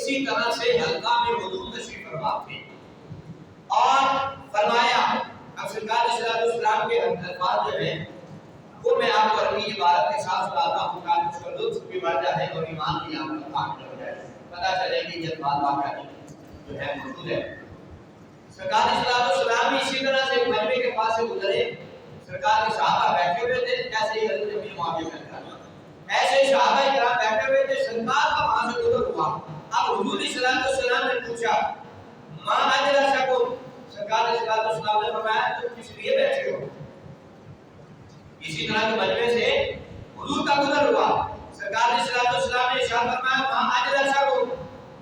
اسی طرح سے حلقہ میں حضور تشریف فرما تھے اور فرمایا اب سرکار صلی اللہ علیہ وسلم کے الفاظ جو ہیں وہ میں آپ کو عربی عبارت کے ساتھ سناتا ہوں تاکہ اس کا لطف بھی بڑھ جائے اور ایمان بھی آپ کا کامل ہو جائے، پتہ چلے کہ یہ بات واقعی جو ہے موجود ہے۔ سرکار صلی اللہ علیہ وسلم اسی طرح سے مجمع کے پاس سے گزرے، سرکار کے صحابہ بیٹھے ہوئے تھے جیسے ہی حضرت ابن معاویہ کا انتقال، ایسے ہی صحابہ کرام بیٹھے ہوئے تھے، سرکار کا وہاں سے گزر ہوا۔ اب حضور صلی اللہ علیہ وسلم نے پوچھا ما اجلسکم، سرکار صلی اللہ علیہ وسلم نے فرمایا تم کس لیے بیٹھے ہو؟ اسی طرح کے مجمع سے حضور کا گزر ہوا، سرکار صلی اللہ علیہ وسلم نے ارشاد فرمایا ما اجلسکم،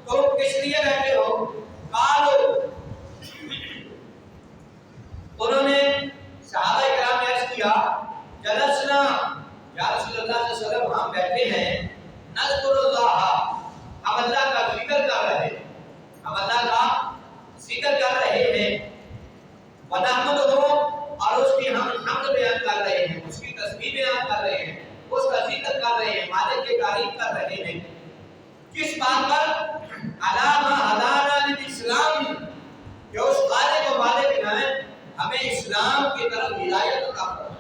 تم کس لیے بیٹھے ہو؟ قالوا، انہوں نے صحابہ کرام نے عرض کیا جلسنا یا رسول اللہ صلی اللہ علیہ وسلم ہم بیٹھے ہیں نذکر اللہ، ہم اللہ کا ذکر کر رہے ہیں، ہم اللہ کا ذکر کر رہے ہیں، ونحمدہ، اور اس کی ہم حمد بیان کر رہے ہیں، اس کی تسبیح بیان کر رہے ہیں، اس کا ذکر کر رہے ہیں، مالک کی تعریف کر رہے ہیں، کس بات پر؟ علامہ ہدانا للاسلام، کہ اس خالق و مالک نے ہمیں اسلام کی طرف ہدایت عطا فرمائی۔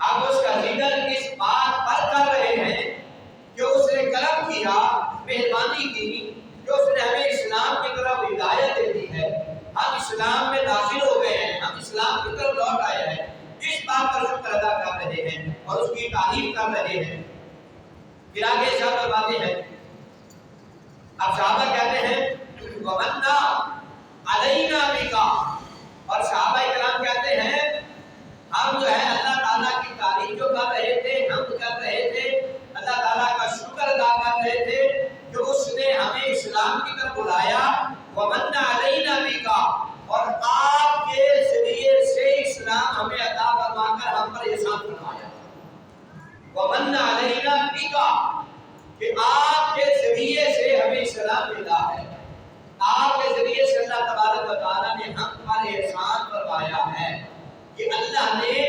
ہم اس کا ذکر اس بات پر کر رہے ہیں کہ اس نے کرم کیا، مہربانی کی، کہ اس نے ہمیں اسلام کی طرف ہدایت دے دی ہے، ہم اسلام میں داخل ہو گئے ہیں، ہم اسلام کی طرف لوٹ آئے ہیں، اس بات پر شکر ادا کر رہے ہیں اور اس کی تعریف کر رہے ہیں۔ پھر آگے ارشاد فرماتے ہیں، اب صحابہ کہتے ہیں وَمَنَّا عَلَيْنَا بِكَ، اور صحابہ کرام کہتے ہیں ہم جو ہے اللہ تعالیٰ کی تعریف جو کر رہے تھے، حمد کر رہے تھے، اللہ تعالیٰ کا شکر ادا کر رہے تھے کہ اس نے ہمیں اسلام کی طرف بلایا، وَمَنَّا عَلَيْنَا بِكَ، اور آپ کے ذریعے سے اسلام ہمیں عطا فرما کر ہم پر احسان فرمایا، وَمَنَّا عَلَيْنَا بِكَ، کہ آپ کے ذریعے سے ہمیں اسلام ملا ہے، آپ کے ذریعے سے اللہ تبارک و تعالیٰ نے ہم پر احسان فرمایا ہے کہ اللہ نے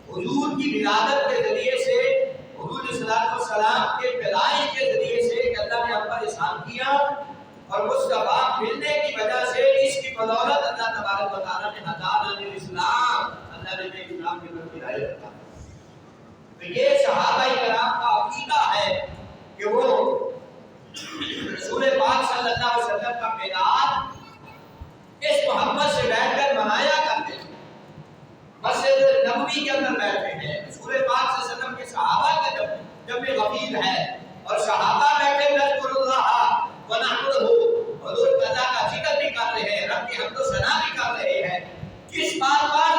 حضور کی ولادت کے ذریعے سے، حضور صلی اللہ علیہ وسلم کے پیدائش کے ذریعے سے کہ اللہ نے ہم پر احسان کیا، اور مصطفیٰ ملنے کی وجہ سے اس کی بدولت اللہ تبارک و تعالیٰ نے ہدانا للاسلام، اللہ نے اسلام کی طرف ہدایت عطا کی۔ تو یہ صحابہ کرام کا عقیدہ ہے کہ وہ رسول پاک صلی اللہ علیہ وسلم کا میلاد اس محبت سے بیٹھ کر منایا کرتے ہیں، مسجد نبوی کے اندر بیٹھے ہیں، رسول پاک صلی اللہ علیہ وسلم کے صحابہ کا جب غفیر ہے اور صحابہ بیٹھے نذکر اللہ ونحمدہ، حضور اللہ کا ذکر بھی کر رہے ہیں، رب کی حمد و ثنا بھی کر رہے ہیں، کس بات پر؟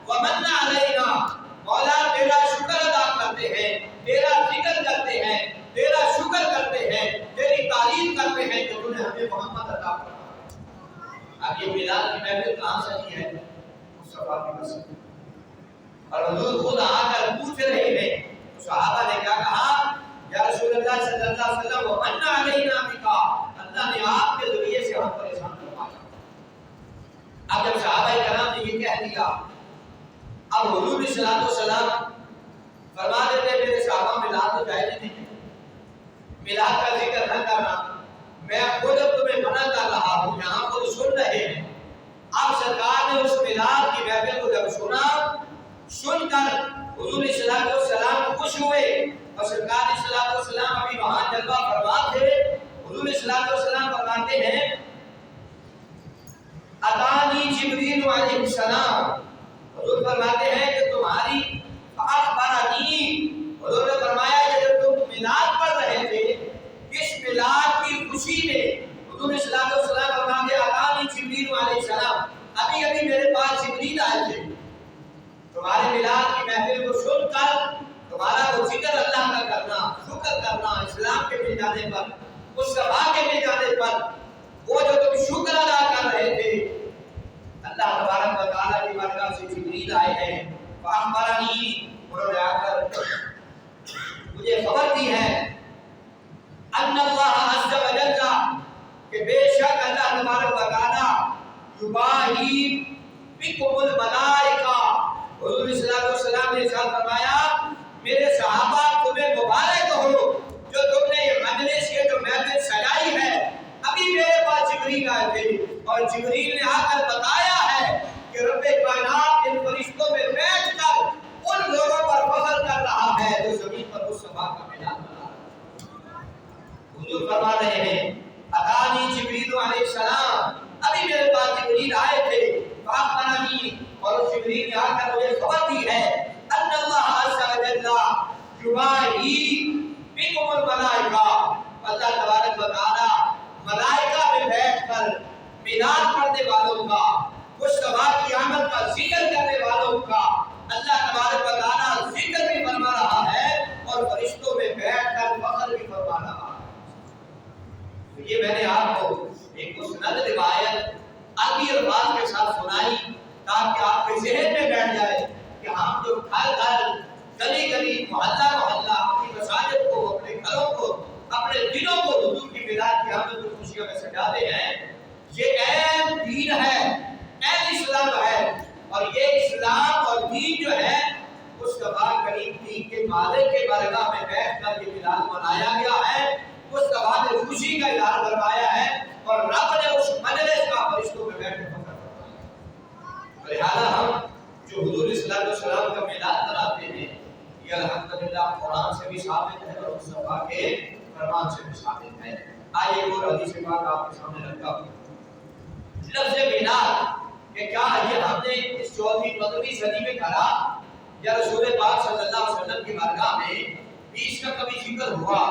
وَمَنَّا عَلَيْنَا، مولا تیرا شکر ادا کرتے ہیں، تیرا ذکر کرتے ہیں، تیرا شکر کرتے ہیں، تیری تعریف کرتے ہیں کہ تو نے ہمیں محمد عطا فرمایا۔ اب یہ میلاد کی محفل کہاں سجی ہے؟ مصطفیٰ کی مسجد، اور حضور خود آ کر پوچھ رہے ہیں، تو صحابہ نے کیا کہا؟ یا رسول اللہ صلی اللہ علیہ وسلم وَمَنَّا عَلَيْنَا بِكَ، اللہ نے آپ کے ذریعے سے ہم پر احسان فرمایا۔ اب جب صحابہ کرام نے یہ کہہ دیا، اب حضور صلی اللہ علیہ وسلم فرما دیتے میرے صحابہ میلاد تو جائز نہیں ہے، میلاد کا ذکر نہ کرنا، میں خود اب تمہیں منع کر رہا ہوں، یہاں خود سن رہے ہیں۔ اب سرکار نے اس میلاد کی محفل کو جب سنا، سن کر حضور صلی اللہ علیہ وسلم خوش ہوئے، اور سرکار صلی اللہ علیہ وسلم ابھی وہاں جلوہ فرما تھے، حضور صلی اللہ علیہ وسلم فرماتے ہیں اتانی جبریل علیہ السلام، حضور فرماتے ہیں کہ تمہاری اخبرانی، حضور نے فرمایا کہ جب تم میلاد پڑھ رہے تھے، اس میلاد کی خوشی میں حضور صلی اللہ علیہ وسلم فرماتے ہیں اتانی جبریل علیہ السلام، ابھی میرے پاس جبریل آئے تھے، تمہارے میلاد کی محفل کو سن کر تمہارا وہ ذکر اللہ کا کرنا، شکر کرنا، اسلام کے مل جانے پر، مصطفیٰ کے مل جانے پر، وہ جو تم شکر ادا کر رہے تھے، اللہ تبارک و تعالیٰ کی بارگاہ سے جبریل آئے ہیں، فاخبرنی، انہوں نے آ کر مجھے خبر دی ہے ان اللہ عز و جل، کہ بے شک اللہ تبارک و تعالیٰ یباہی بکم الملائکہ، حضور صلی اللہ علیہ وسلم نے ارشاد فرمایا میرے صحابہ تمہیں مبارک ہو جو تم نے یہ مجلس، یہ جو محفل سجائی حضور فرما رہے ہیں اتانی جبریل علیہ السلام، ابھی میرے پاس جبریل آئے تھے، فاخبرنی، اور جبریل نے آ کر مجھے خبر دی ہے ان اللہ عز و جل یباہی بکم الملائکہ، اللہ تبارک و تعالی ملائکہ میں بیٹھ کر میلاد پڑھنے والوں کا، مصطفیٰ کی آمد کا ذکر کرنے والوں کا اللہ تبارک و تعالی ذکر بھی فرما رہا ہے اور فرشتوں میں بیٹھ کر فخر بھی فرما رہا ہے۔ تو یہ میں نے آپ کو ایک مسند روایت عربی الفاظ کے ساتھ سنائی تاکہ آپ کے ذہن میں بیٹھ جائے کہ ہم جو گھر گھر گلی گلی محلہ محلہ اپنی مساجد کو، اپنے گھروں کو، اپنے دلوں کو حضور کی میلاد کی آمد کی خوشیوں میں سجاتے ہیں، یہ عین دین ہے، عین اسلام ہے، اور یہ اسلام اور دین جو ہے مصطفیٰ کریم دین کے مالک کے برگاہ میں بیٹھ کر یہ میلاد منایا گیا ہے، مصطفیٰ نے خوشی کا اظہار فرمایا ہے اور رب نے اس مجلس کا فرشتوں میں بیٹھ کر فخر فرمایا۔ لہذا ہم جو حضور صلی اللہ علیہ وسلم کا میلاد مناتے ہیں یہ الحمدللہ قرآن سے بھی ثابت ہے اور مصطفیٰ کے فرمان سے بھی ثابت ہے۔ آئیے ایک اور حدیث پاک آپ کے سامنے رکھتا ہوں۔ لفظ میلاد کہ کیا یہ ہم نے اس 14ویں 15ویں صدی میں کرا یا رسول پاک صلی اللہ علیہ وسلم کی بارگاہ میں بھی اس کا کبھی ذکر ہوا؟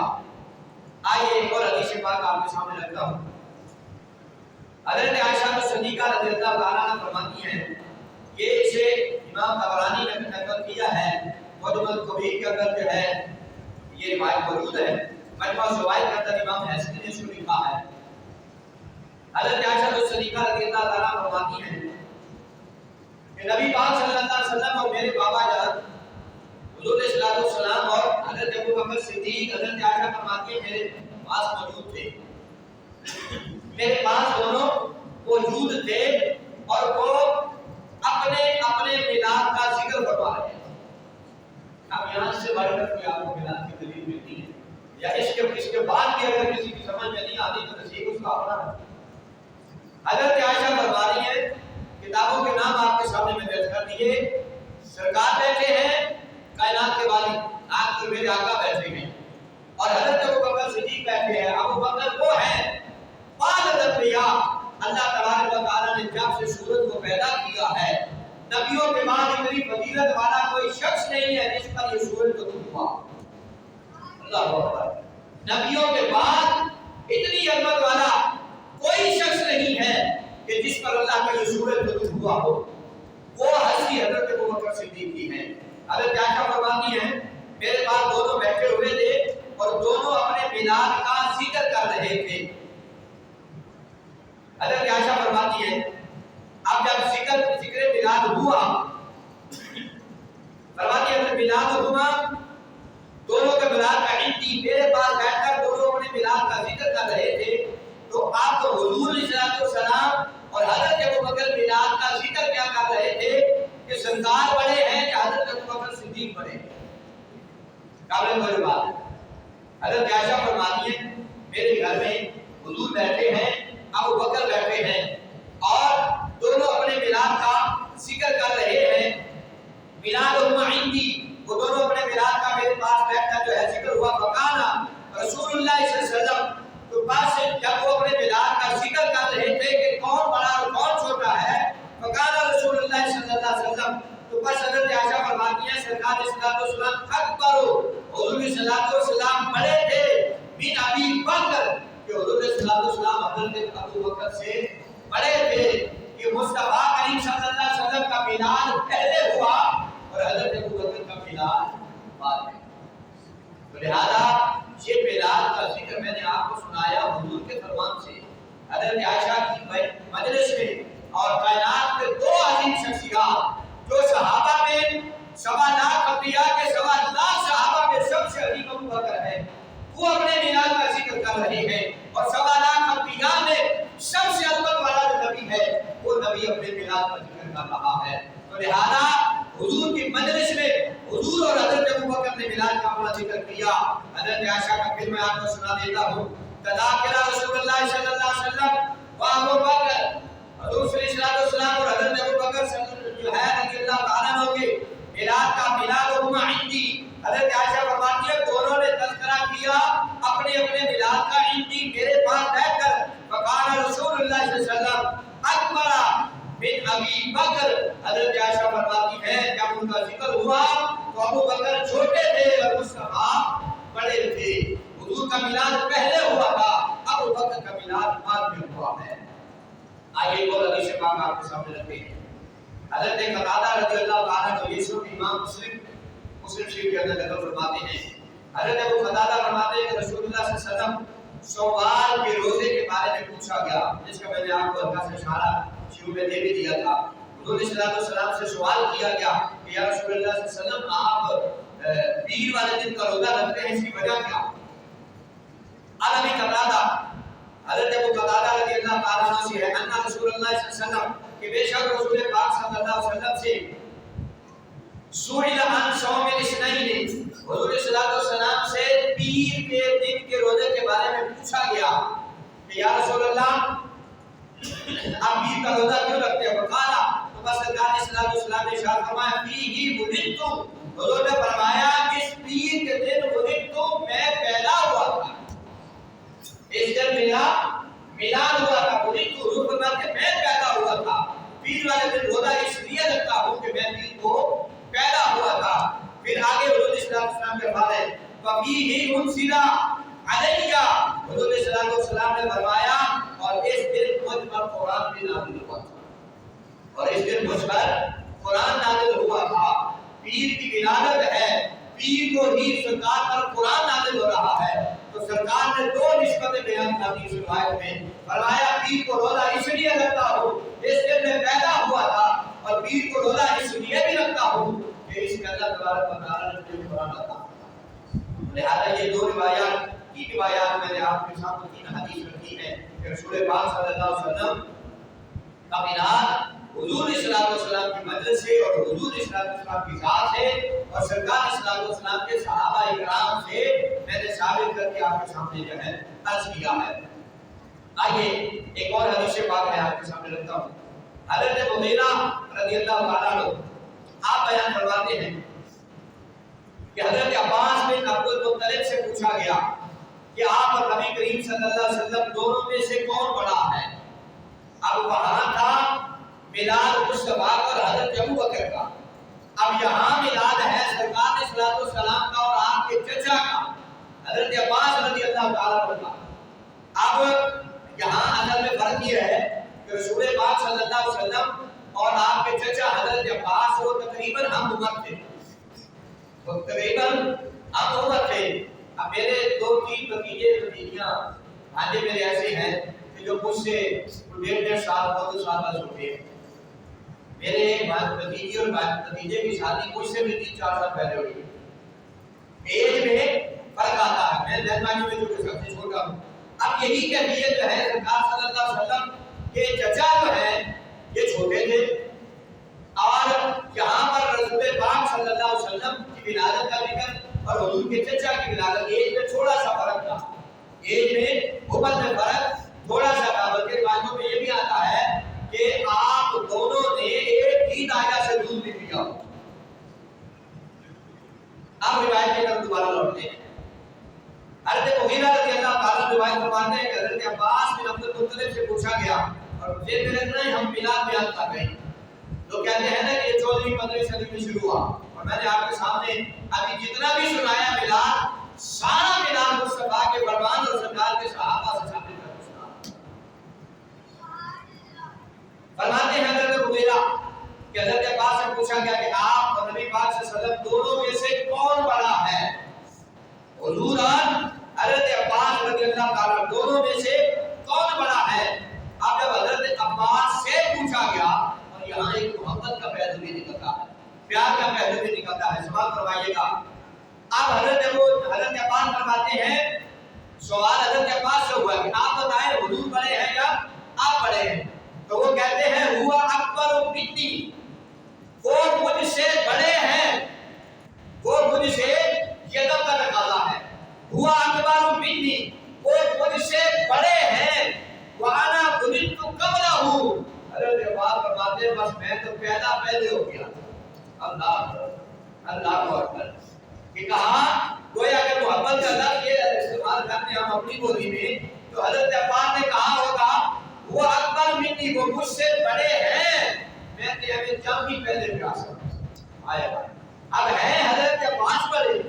آئیے ایک اور حدیث پاک آپ کے سامنے رکھتا ہوں۔ حضرت عائشہ صدیقہ رضی اللہ تعالیٰ عنہ فرماتی ہیں، یہ اسے امام طبرانی نے نقل کیا ہے، معجم الکبیر کے اندر جو ہے یہ روایت موجود ہے، مجموع الزوائد کے اندر امام حسنی نے اس کو لکھا ہے۔ حضرت عائشہ صدیقہ رضی اللہ تعالیٰ عنہ فرماتی ہیں کہ نبی پاک صلی اللہ علیہ وسلم اور میرے بابا جان حضور صلی اللہ علیہ وسلم اور حضرت ابو بکر صدیق، حضرت عائشہ فرماتی ہیں میرے پاس موجود تھے، میرے پاس دونوں موجود تھے اور وہ اپنے اپنے میلاد کا ذکر فرما رہے ہیں۔ اب یہاں سے بڑھ کر کوئی آپ کو میلاد کی دلیل ملتی ہے یا اس کے بعد بھی اگر کسی کی سمجھ میں نہیں آتی تو نصیب اس کا اپنا ہے۔ حضرت عائشہ فرما رہی ہے، کتابوں کے نام آپ کے سامنے میں درج کر دیے، سرکار بیٹھے ہیں کائنات کے والی، آپ کے میرے آقا بیٹھے ہیں اور حضرت ابو بکر صدیق بیٹھے ہیں۔ ابو بکر وہ ہیں بعد انبیاء، اللہ تبارک و تعالیٰ نے جب سے سورج کو پیدا کیا ہے نبیوں کے بعد اتنی فضیلت والا کوئی شخص نہیں ہے جس پر یہ سورج طلوع ہوا۔ اللہ اکبر، نبیوں کے بعد اتنی عظمت والا کوئی شخص نہیں ہے کہ جس پر اللہ کا یہ سورج طلوع ہوا ہو، وہ ہستی حضرت ابو بکر صدیق کی ہے۔ حضرت عائشہ فرماتی ہیں میرے پاس دونوں بیٹھے ہوئے تھے اور دونوں اپنے میلاد کا ذکر کر رہے تھے۔ حضرت عائشہ فرماتی ہے اب جب ذکر میلاد ہوا، فرماتی ہے جب میلاد ہوا دونوں کا میلاد کا عیدی میرے پاس بیٹھ کر دونوں اپنے میلاد کا ذکر کر رہے تھے، تو آپ تو حضور صلی اللہ علیہ وسلم اور حضرت ابو بکر میلاد کا ذکر کیا کر رہے تھے کہ سرکار بڑے ہیں کہ حضرت ابو بکر صدیق بڑے ہیں؟ قابل بڑی بات ہے۔ حضرت عائشہ فرماتی ہے میرے گھر میں حضور بیٹھے ہیں، ابو بکر بیٹھے ہیں اور دونوں اپنے میلاد کا ذکر کر رہے ہیں۔ میلاد عندی، وہ دونوں اپنے میلاد کا میرے پاس بیٹھ کر جو ہے ذکر ہوا۔ فقانا رسول اللہ صلی اللہ علیہ وسلم، تو پاس سے جب وہ اپنے میلاد کا ذکر کر رہے تھے کہ کون بڑا اور کون چھوٹا ہے، فقانا رسول اللہ صلی اللہ علیہ وسلم، تو پس حضرت عائشہ فرماتی ہیں سرکار صلی اللہ علیہ وسلم اکبر، حضور صلی اللہ علیہ وسلم بڑے تھے من ابی بکر، کہ حضور صلی اللہ علیہ وسلم حضرت ابو بکر سے بڑے تھے، کہ مصطفیٰ کریم صلی اللہ علیہ وسلم کا میلاد پہلے ہوا اور حضرت ابو بکر کا میلاد بعد میں۔ تو لہذا یہ میلاد کا ذکر میں نے آپ کو سنایا حضور کے فرمان سے، حضرت عائشہ کی مجلس میں، اور کائنات کے دو عظیم شخصیات جو صحابہ میں 1.25 انبیاء کے 1.25 صحابہ میں سب سے عظیم ابو بکر ہے، وہ اپنے میلاد کا ذکر کر رہے ہیں، اور 1.25 انبیاء میں سب سے عظمت والا جو نبی ہے وہ نبی اپنے میلاد کا ذکر کر رہا ہے۔ تو لہذا حضور کی مجلس میں حضور اور حضرت ابو بکر نے میلاد کا اپنا ذکر کیا۔ حضرت عائشہ کا پھر میں آپ کو سنا دیتا ہوں، تذاکر رسول اللہ صلی اللہ علیہ وسلم و ابو بکر، حضور صلی اللہ علیہ وسلم اور حضرت ابو بکر جو ہے رضی اللہ تعالیٰ عنہ کے میلاد کا میلاد عندی، حضرت عائشہ فرماتی ہے دونوں نے تذکرہ کیا اپنے اپنے میلاد کا پہلے ہوا تھا، ابو بکر کا میلاد بعد میں ہوا ہے۔ آئیے ایک اور حدیث پاک آپ کے سامنے رکھتے ہیں۔ حضرت قتادہ رضی اللہ تعالیٰ عنہ، یہ سب امام مسلم شریف کے اندر نقل فرماتے ہیں۔ حضرت ابو قتادہ فرماتے ہیں کہ رسول اللہ صلی اللہ علیہ وسلم شوال کے روزے کے بارے میں پوچھا گیا، جس کا میں نے آپ کو ہلکا سا اشارہ شروع میں دے بھی دیا تھا۔ حضور صلی اللہ علیہ وسلم سے سوال کیا گیا کہ یا رسول اللہ صلی اللہ علیہ وسلم، آپ پیر والے دن کا روزہ رکھتے ہیں، اس کی وجہ کیا؟ ابی قتادہ، حضرت ابو قتادہ رضی اللہ تعالیٰ عنہ سے ہے ان رسول اللہ صلی اللہ علیہ وسلم، کہ بے شک رسول پاک صلی اللہ علیہ وسلم سے سئل عن صوم الاثنین، حضور صلی اللہ علیہ وسلم سے پیر کے دن کے روزے کے بارے میں پوچھا گیا کہ یا رسول اللہ آپ پیر کا روزہ کیوں رکھتے ہیں؟ فقال، تو بس سرکار صلی اللہ علیہ وسلم نے ارشاد فرمایا فیہ ولدت، حضور نے فرمایا اس پیر کے دن ولدت، میں پیدا ہوا تھا، اس دن میرا میلاد ہوا تھا۔ ولدت، حضور فرماتے میں پیدا ہوا تھا، پیر والے دن روزہ اس لیے رکھتا ہوں کہ میں پیر کو پیدا ہوا تھا۔ پھر آگے حضور صلی اللہ علیہ وسلم کے بعد ہے فَفِيهِ أُنزِلَ عَلَيَّ، حضور صلی اللہ علیہ وسلم نے فرمایا اور اس دن مجھ پر قرآن بھی نازل ہوا تھا، اور اس دن مجھ پر قرآن نازل ہوا تھا۔ پیر کی ولادت ہے، پیر کو ہی سرکار پر قرآن نازل ہو رہا ہے، تو سرکار نے دو نسبتیں بیان کی اس روایت میں۔ فرمایا پیر کو روزہ اس لیے رکھتا ہوں اس دن میں پیدا ہوا تھا، اور پیر کو روزہ اس لیے بھی رکھتا ہوں کہ اس کے اللہ تبارک و تعالیٰ نے مجھے قرآن عطا کیا۔ لہذا یہ دو روایات کی روایات میں نے آپ کے سامنے تین حدیث رکھی ہے کہ رسول پاک صلی اللہ علیہ وسلم کا میلاد حضور صلی اللہ علیہ وسلم کی مجلس سے اور حضور صلی اللہ علیہ وسلم کی ذات سے اور سرکار صلی اللہ علیہ وسلم کے صحابہ اکرام سے میں نے ثابت کر کے آپ کے سامنے جو ہے عرض کیا ہے۔ آئیے ایک اور حدیث پاک میں آپ کے سامنے رکھتا ہوں۔ حضرت مغیرہ رضی اللہ تعالیٰ عنہ آپ بیان فرماتے ہیں کہ حضرت عباس بن عبد المطلب سے پوچھا گیا کہ آپ اور نبی کریم صلی اللہ علیہ وسلم دونوں میں سے کون بڑا ہے؟ اب وہاں تھا میلاد مصطفیٰ اور حضرت ابو بکر کا، اب یہاں میلاد ہے سرکار صلی اللہ علیہ وسلم کا اور آپ کے چچا کا حضرت عباس رضی اللہ تعالیٰ عنہ کا۔ اب یہاں اصل میں فرق یہ ہے کہ رسول پاک صلی اللہ علیہ وسلم اور آپ کے چچا حضرت عباس وہ تقریباً ہم عمر تھے، وہ تقریباً ہم عمر تھے۔ اب میرے دو تین بھتیجے بھتیجیاں بھانجے میرے ایسے ہیں کہ جو مجھ سے 1.5 سال 2 سال بعد ہوتے ہیں۔ میرے ایک بھتیجی اور بھتیجے کی شادی مجھ سے بھی 3-4 سال پہلے ہوئی۔ ایج میں فرق آتا ہے، میں جنمانی میں جو سب سے چھوٹا ہوں۔ اب یہی کیفیت جو ہے سرکار صلی اللہ علیہ وسلم کے چچا جو ہیں یہ چھوٹے تھے، اور یہاں پر رسول پاک صلی اللہ علیہ وسلم کی ولادت کا ذکر اور حضور کے چچا کی ولادت، ایج میں تھوڑا سا فرق تھا، ایج میں عمر میں فرق تھوڑا سا تھا، بلکہ روایتوں میں یہ بھی آتا ہے کہ آپ دونوں نے ایک ہی دائرہ سے دودھ بھی پیا۔ آپ روایت کی طرف دوبارہ لوٹتے ہیں۔ حضرت مغیرہ رضی اللہ تعالیٰ روایت فرماتے ہیں کہ حضرت عباس بن عبد المطلب سے پوچھا گیا، اور مجھے رکھنا ہے ہم میلاد بیان کر رہے ہیں، لوگ کہتے ہیں نا کہ یہ 14ویں-15ویں صدی میں شروع ہوا، اور میں نے آپ کے سامنے ابھی جتنا بھی سنایا میلاد سارا میلاد مصطفیٰ کے فرمان اور سرکار کے صحابہ سے ثابت کر سنا۔ فرماتے ہیں حضرت مغیرہ کہ حضرت عباس سے پوچھا گیا کہ آپ اور نبی پاک صلی اللہ علیہ وسلم دونوں میں سے کون بڑا ہے؟ حضور اور حضرت عباس رضی اللہ تعالیٰ دونوں میں سے کون بڑا ہے؟ اب جب حضرت عباس سے پوچھا گیا، اور یہاں ایک محبت کا پہلو بھی نکلتا ہے، پیار کا پہلو بھی نکلتا ہے، سوال کروائیے گا۔ اب حضرت عباس فرماتے ہیں، سوال حضرت عباس سے ہوا کہ آپ بتائیں حضور بڑے ہیں یا آپ بڑے ہیں؟ تو وہ کہتے ہیں ہوا اکبر منی، وہ مجھ سے بڑے ہیں، وہ مجھ سے یدب کا تقاضا ہے، ہوا اکبر منی، وہ مجھ سے بڑے ہیں، وانا ولدت قبلہ، حضرت عباس فرماتے ہیں بس میں تو پیدا پہلے ہو گیا۔ اللہ اکبر، کہ کہا گویا کہ محبت کا لفظ یہ استعمال کرتے ہم اپنی بولی میں، تو حضرت عباس نے کہا ہوگا وہ اکبر منی، وہ مجھ سے بڑے ہیں، میں نے ابھی جب بھی پہلے پیاسا آیا۔ اب ہیں حضرت عباس بڑے،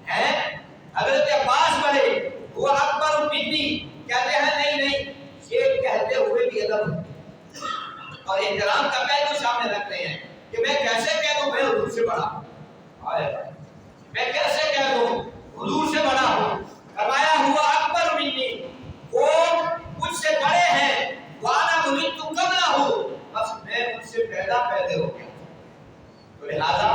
ہیں حضرت عباس بڑے، وہ اکبر منی، کہتے ہیں نہیں یہ کہتے ہوئے بھی ادب اور احترام کا پہلو سامنے رکھ رہے ہیں کہ میں کیسے کہہ دوں میں حضور سے بڑا ہوں، میں کیسے کہہ دوں حضور سے بڑا ہوں۔ فرمایا ہوا اکبر منی، وہ مجھ سے بڑے ہیں، وانا ولدت قبلہ، بس میں مجھ سے پیدا ہو گیا۔ تو لہذا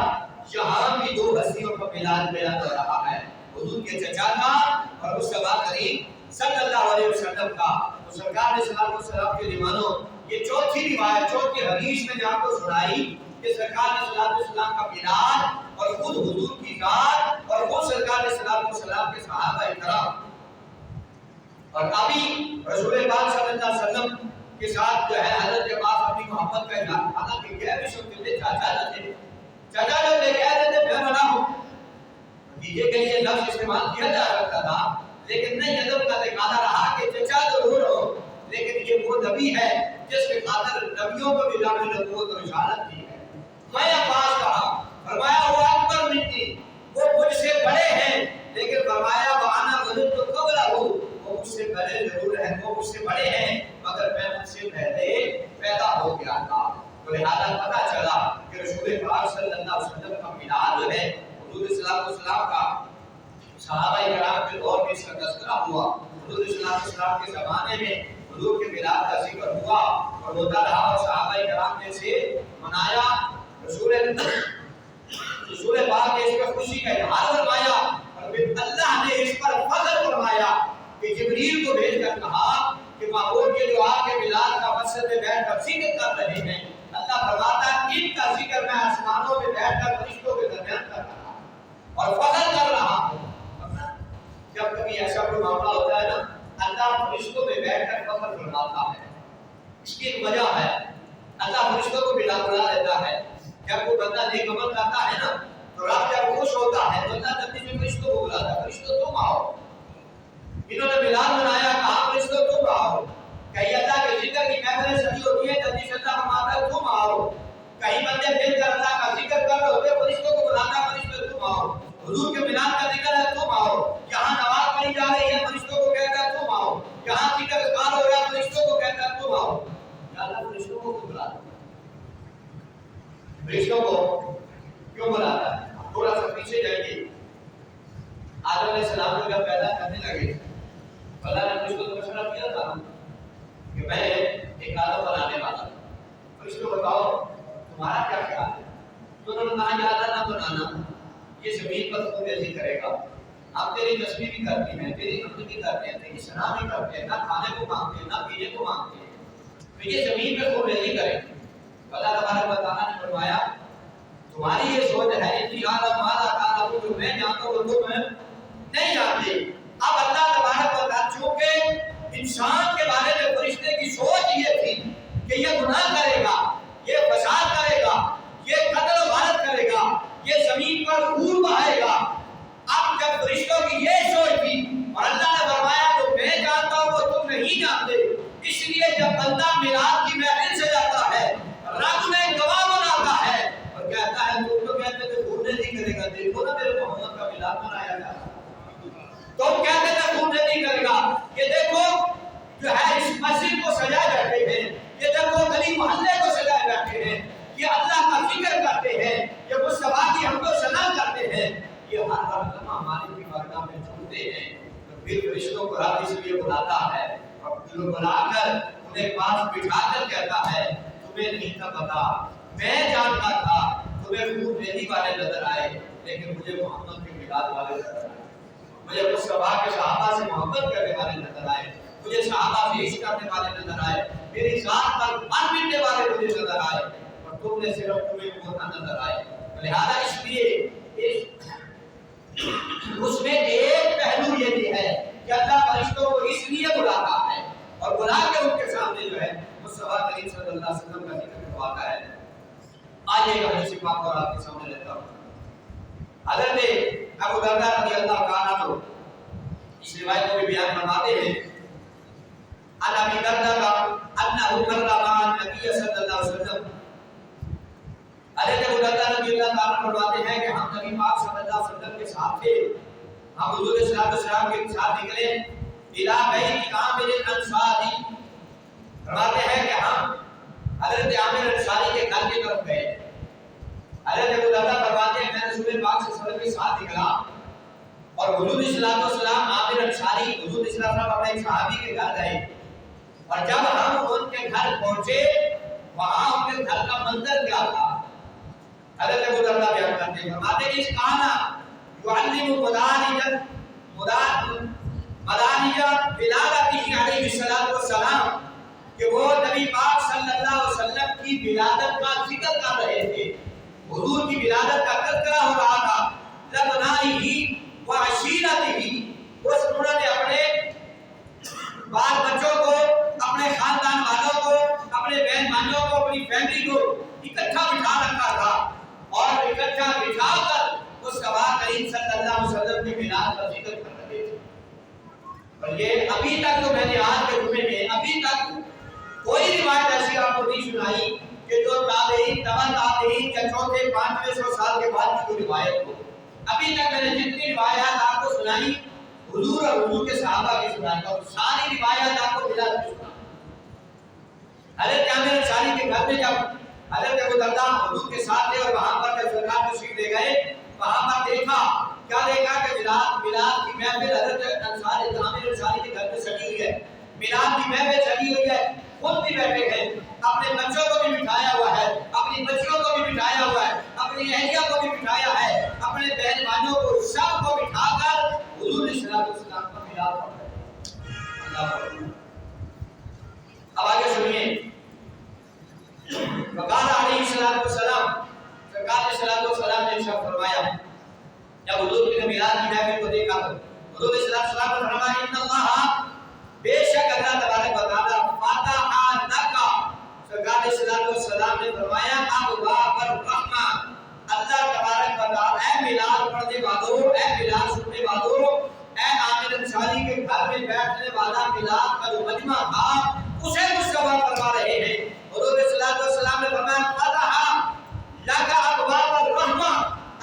یہاں بھی دو ہستیوں کا ملاد بیان ہو رہا ہے، حضور کے چچا کا اور مصطفیٰ کریم صلی اللہ علیہ وسلم کا۔ تو سرکار نے صلی اللہ علیہ وسلم کے دیوانوں یہ چوتھی روایت، چوتھی حدیث میں جہاں کو سنائی کہ سرکار نے صلی اللہ علیہ وسلم کا ملاد اور خود حضور کی ذات اور خود سرکار نے صلی اللہ علیہ وسلم کے صحابہ کرام اور ابھی رسول پاک صلی اللہ علیہ وسلم کے ساتھ جو ہے حضرت کے پاس اپنی محبت کا اظہار، حالانکہ کہہ بھی سکتے تھے چاچا جو کہتے تھے میں بنا ہوں، نتیجے کے لیے لفظ استعمال کیا جا سکتا تھا، لیکن نہیں ادب کا تقاضا رہا کہ چچا ضرور ہو، لیکن یہ وہ نبی ہے جس کے خاطر نبیوں کو بھی دعوت نبوت اور رسالت دی ہے۔ میں عباس کہا، فرمایا وہ اکبر منی، وہ مجھ سے بڑے ہیں، لیکن فرمایا وانا ولدت قبلہ، وہ مجھ سے پہلے ضرور ہے، وہ مجھ سے بڑے ہیں مگر میں مجھ سے پہلے پیدا ہو گیا تھا۔ تو لہذا پتہ چلا کہ رسول پاک صلی اللہ علیہ وسلم کا میلاد جو ہے حضور صلی اللہ علیہ وسلم کا صحابہ کرام کے دور میں اس کا تذکرہ ہوا، حضور صلی اللہ علیہ وسلم کے زمانے میں حضور کے میلاد کا ذکر ہوا اور ہوتا رہا اور صحابہ کرام نے سے منایا، رسول پاک نے اس پر خوشی کا اظہار فرمایا اور پھر اللہ نے اس پر فضل فرمایا کہ جبریل کو بھیج کر کہا کہ معبود کے جو آپ کے میلاد کا مسجد میں بیٹھ کر ذکر کر رہے ہیں، اللہ فرماتا ہے ان کا ذکر میں آسمانوں میں بیٹھ کر فرشتوں کے درمیان کر رہا ہوں اور فضل کر رہا ہوں۔ جب کبھی ایسا کوئی معاملہ ہوتا ہے نا، اللہ فرشتوں میں بیٹھ کر فضل فرماتا ہے، اس کی ایک وجہ ہے، اللہ فرشتوں کو بلا دیتا ہے۔ جب کوئی بندہ نیک عمل کرتا ہے نا تو رب جب خوش ہوتا ہے تو اللہ جلدی سے فرشتوں کو بلاتا ہے، فرشتوں تم آؤ، انہوں نے میلاد منایا، کہا فرشتوں تم آؤ، کہیں اللہ کے ذکر کی محفلیں سجی ہوتی ہیں، جلدی سے اللہ فرماتا ہے تم آؤ، کہیں بندے مل کر اللہ کا ذکر کر رہے ہوتے ہیں، فرشتوں کو بلاتا ہے فرشتوں تم آؤ، حضور کے میلاد کا ذکر ہے تم آؤ، یہاں نماز پڑھی جا رہی ہے فرشتوں کو کہتا ہے تم آؤ، یہاں ذکر اذکار ہو رہا ہے فرشتوں کو کہتا ہے تم آؤ۔ یا اللہ فرشتوں کو کیوں بلاتا ہے؟ فرشتوں کو کیوں بلاتا ہے؟ تھوڑا سا پیچھے جائیے، آدم علیہ السلام کو جب پیدا کرنے لگے اللہ نے فرشتوں کو مشورہ کیا تھا کہ میں ایک آدم بنانے والا ہوں، فرشتوں کو بتاؤ تمہارا کیا خیال ہے؟ تو انہوں نے کہا یا اللہ نہ بنانا، یہ زمین پر خون ریزی کرے گا، ہم تیری تسبیح بھی کرتے ہیں، تیری حمد بھی کرتے ہیں، تیری ثنا بھی کرتے ہیں، نہ کھانے کو مانگتے ہیں نہ پینے کو مانگتے ہیں، تو یہ زمین پہ خون ریزی کرے گا۔ اللہ تبارک و تعالیٰ نے فرمایا تمہاری یہ سوچ ہے اتحاد مالا تعالیٰ جو میں جانتا ہوں وہ میں نہیں جانتے۔ اب اللہ تبارک و تعالیٰ چونکہ انسان کے بارے میں فرشتے کی سوچ یہ تھی کہ یہ گناہ کرے گا، یہ فساد کرے گا، یہ قتل و غارت کرے گا، یہ زمین پر خون بہائے گا، اب جب فرشتوں کی یہ سوچ تھی اور اللہ نے فرمایا تو میں جانتا ہوں وہ تم نہیں جانتے، اس لیے جب بندہ میلاد کی محفل سے جاتا ہے رب میں گواہ بناتا ہے اور کہتا ہے تم تو کہتے تھے خون نہیں کرے گا، دیکھو نا میرے محمد کا میلاد منایا جا رہا ہے، تم کہتے تھے خون نہیں کرے گا، یہ دیکھو جو ہے اس مسجد کو سجائے بیٹھے ہیں، یہ دیکھو گلی محلے کو سجائے بیٹھے ہیں، یہ اللہ کا ذکر کرتے ہیں، یہ مصطفیٰ کی حمد و ثنا کرتے ہیں، یہ ہر وقت ہماری کی بارگاہ میں جھومتے ہیں، تو پھر فرشتوں کو رب اس لیے بلاتا ہے اور پھر بلا کر انہیں پاس بٹھا کر کہتا ہے تمہیں نہیں تھا پتا، میں جانتا تھا تمہیں خون ریزی والے نظر آئے لیکن مجھے محمد کے میلاد والے نظر آئے، مجھے مصطفیٰ کے صحابہ سے محبت کرنے والے نظر آئے، مجھے صحابہ سے عشق کرنے والے نظر آئے، میری ذات پر من ملنے والے مجھے نظر آئے اور تم نے صرف تمہیں ہونا نظر آئے۔ لہذا اس لیے اس میں ایک پہلو یہ بھی ہے کہ اللہ فرشتوں کو اس لیے بلاتا ہے اور بلا کے ان کے سامنے جو ہے مصطفیٰ کریم صلی اللہ علیہ وسلم کا ذکر کرواتا ہے۔ آئیے گا حدیث پاک اور آپ کے سامنے لیتا ہوں۔ حضرت ابو درداء رضی اللہ تعالیٰ عنہ اس روایت کو بھی بیان فرماتے ہیں ان ابی درداء انہ مر مع النبی صلی اللہ علیہ وسلم، حضرت ابو درداء رضی اللہ تعالیٰ فرماتے ہیں کہ ہم نبی پاک صلی اللہ علیہ وسلم کے ساتھ تھے، ہم حضور صلی اللہ علیہ وسلم کے ساتھ نکلے الی بیت عامر الانصاری، فرماتے ہیں کہ ہم حضرت عامر انصاری کے گھر کی طرف گئے۔ حضرت ابو درداء فرماتے ہیں میں رسول پاک صلی اللہ علیہ وسلم کے ساتھ نکلا اور حضور صلی اللہ علیہ وسلم عامر انصاری حضور صلی اللہ علیہ وسلم اپنے ایک صحابی کے گھر گئے، اور جب ہم ان کے گھر پہنچے وہاں ان کے گھر کا منظر کیا تھا؟ حضرت ابو درداء بیان کرتے ہیں، فرماتے ہیں اس کانا یعلم مدانیہ ولادتہ علیہ الصلوۃ والسلام، کہ وہ نبی پاک صلی اللہ علیہ وسلم کی ولادت کا ذکر کر رہے تھے، حضور کی ولادت کا تذکرہ ہو رہا تھا۔ لبنائہ وعشیرتہ، انہوں نے اپنے بال بچوں کو، اپنے خاندان والوں کو، اپنے بہن بھائیوں کو، اپنی فیملی کو اکٹھا بٹھا رکھا تھا، اور اکٹھا بٹھا کر اس سبا کریم صلی اللہ علیہ وسلم کی میلاد کا ذکر کر رہے تھے۔ اور یہ ابھی تک جو میں نے آج کے جمعے میں ابھی تک کوئی روایت ایسی آپ کو نہیں سنائی کہ جو تابعین، تبع تابعین یا چوتھے پانچویں سو سال کے بعد کی کوئی روایت ہو۔ ابھی تک میں نے جتنی روایات آپ کو سنائی حضور اور حضور کے صحابہ کی سنائی، اور ساری روایات آپ کو ملا کے سنا۔ حضرت عامر انصاری کے گھر میں جب حضرت ابو درداء حضور کے ساتھ تھے اور وہاں پر جب سرکار تشریف لے گئے، وہاں پر دیکھا کیا دیکھا کہ میلاد کی محفل حضرت عامر انصاری کے گھر میں سجی ہوئی ہے، میلاد کی محفل سجی ہوئی ہے، خود بھی بیٹھے ہیں، اپنے بچوں کو بھی بٹھایا ہوا ہے، اپنی بچیوں کو بھی بٹھایا ہوا ہے، اپنی اہلیہ کو بھی بٹھایا ہے، اپنے بہن بھائیوں کو سب کو بٹھا کر حضور صلی اللہ علیہ وسلم کا میلاد پڑھ رہے ہیں۔ اللہ اکبر۔ اب آگے سنیے، وقال علیہ الصلوۃ والسلام، سرکار صلی اللہ علیہ وسلم نے ارشاد فرمایا جب حضور کی میلاد کی محفل کو دیکھا تو حضور صلی اللہ علیہ وسلم نے فرمایا ان اللہ، بے شک اللہ تبارک و تعالی فتح لک، سرکار صلی اللہ علیہ وسلم نے فرمایا ابواب الرحمہ، اللہ تبارک و تعالی اے میلاد پڑھنے والوں، اے میلاد سننے والوں، اے عامر انصاری کے گھر میں بیٹھنے والا میلاد کا جو مجمع تھا اسے مصطفیٰ فرما رہے ہیں۔ حضور صلی اللہ علیہ وسلم نے فرمایا فتح لک ابواب الرحمہ،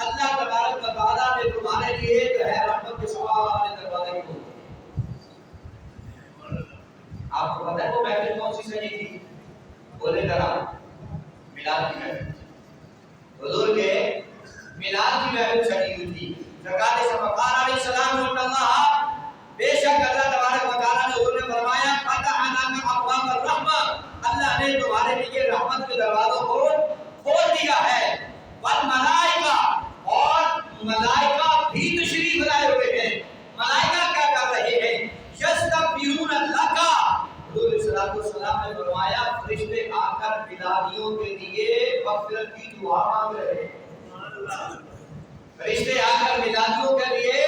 اللہ تبارک و تعالی نے تمہارے لیے جو ہے رحمت کے سارے دروازے کھول دیے۔ آپ کو پتہ ہے وہ محفل کون سی سجی تھی؟ بولے ذرا، میلاد کی محفل، حضور کے میلاد کی محفل سجی ہوئی تھی۔ سرکار سرکار علیہ السلام ان اللہ، بے شک اللہ تبارک و تعالی نے حضور نے فرمایا فتح لک ابواب الرحمہ، اللہ نے تمہارے لیے رحمت کے دروازوں کو کھول دیا ہے۔ والملائکہ، اور ملائکہ بھی تشریف لائے ہوئے ہیں۔ ملائکہ کیا کر رہے ہیں؟ یستغفرون لک، حضور صلی اللہ علیہ وسلم نے فرمایا فرشتے آ کر میلادیوں کے لیے مغفرت کی دعا مانگ رہے ہیں۔ فرشتے آ کر میلادیوں کے لیے،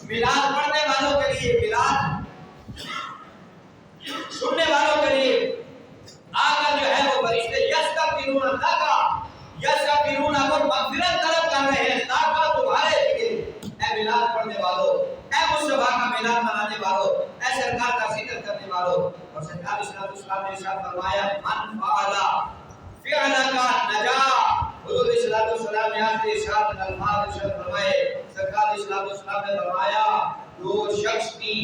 میلاد پڑھنے والوں کے لیے، میلاد سننے والوں کے لیے آ کر جو ہے وہ فرشتے یستغفرون لک، یستغفرون کو مغفرت طلب کر رہے ہیں تاکہ تمہارے لیے، اے میلاد پڑھنے والوں، اے مصطفیٰ کا میلاد منانے والوں، اے سرکار کا ذکر کرنے والوں۔ اور سرکار صلی اللہ علیہ وسلم نے ارشاد فرمایا من فعل فعلک نجا، حضور صلی اللہ علیہ وسلم نے آپ کے ارشاد الفاظ ارشاد فرمائے، سرکار صلی اللہ علیہ وسلم نے فرمایا جو شخص بھی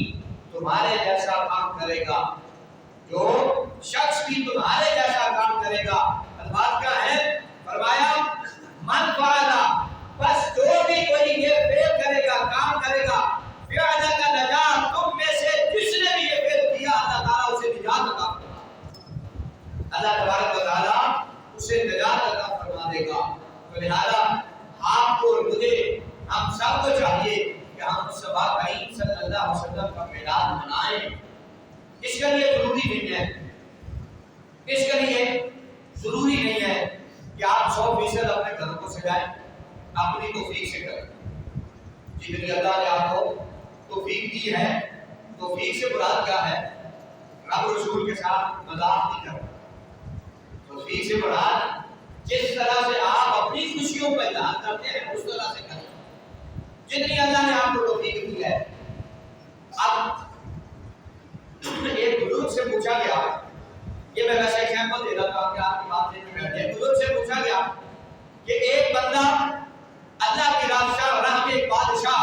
تمہارے جیسا کام کرے گا، جو شخص بھی تمہارے جیسا کام کرے گا، الفاظ کیا ہے؟ فرمایا من فعل، بس جو بھی کوئی یہ فعل کرے گا، کام کرے گا، فعل کا نجات، تم میں سے جس نے بھی یہ فعل کیا اللہ تعالیٰ اسے نجات عطا فرمائے گا، اللہ تبارک و تعالیٰ اسے نجات عطا فرما دے گا۔ تو لہذا آپ کو اور مجھے، ہم سب کو چاہیے کہ ہم مصطفیٰ کریم صلی اللہ علیہ وسلم کا میلاد منائیں۔ اس کے لیے ضروری نہیں ہے، اس کے لیے ضروری نہیں ہے کہ آپ 100% اپنے گھروں کو سجائیں، اپنی توفیق سے کریں۔ جتنی اللہ نے آپ کو توفیق دی ہے، توفیق سے مراد کیا ہے؟ رب رسول کے ساتھ مذاق نہیں کرنا۔ توفیق سے مراد جس طرح سے آپ اپنی خوشیوں کا اظہار کرتے ہیں اس طرح سے کریں، جتنی اللہ نے آپ کو توفیق دی ہے۔ اب ایک بزرگ سے پوچھا گیا، یہ میں ویسے ایگزامپل دے رہا تھا کہ آپ کی بات نہیں بیٹھے، ایک بزرگ سے پوچھا گیا کہ ایک بندہ اللہ کی راہ میں ایک بادشاہ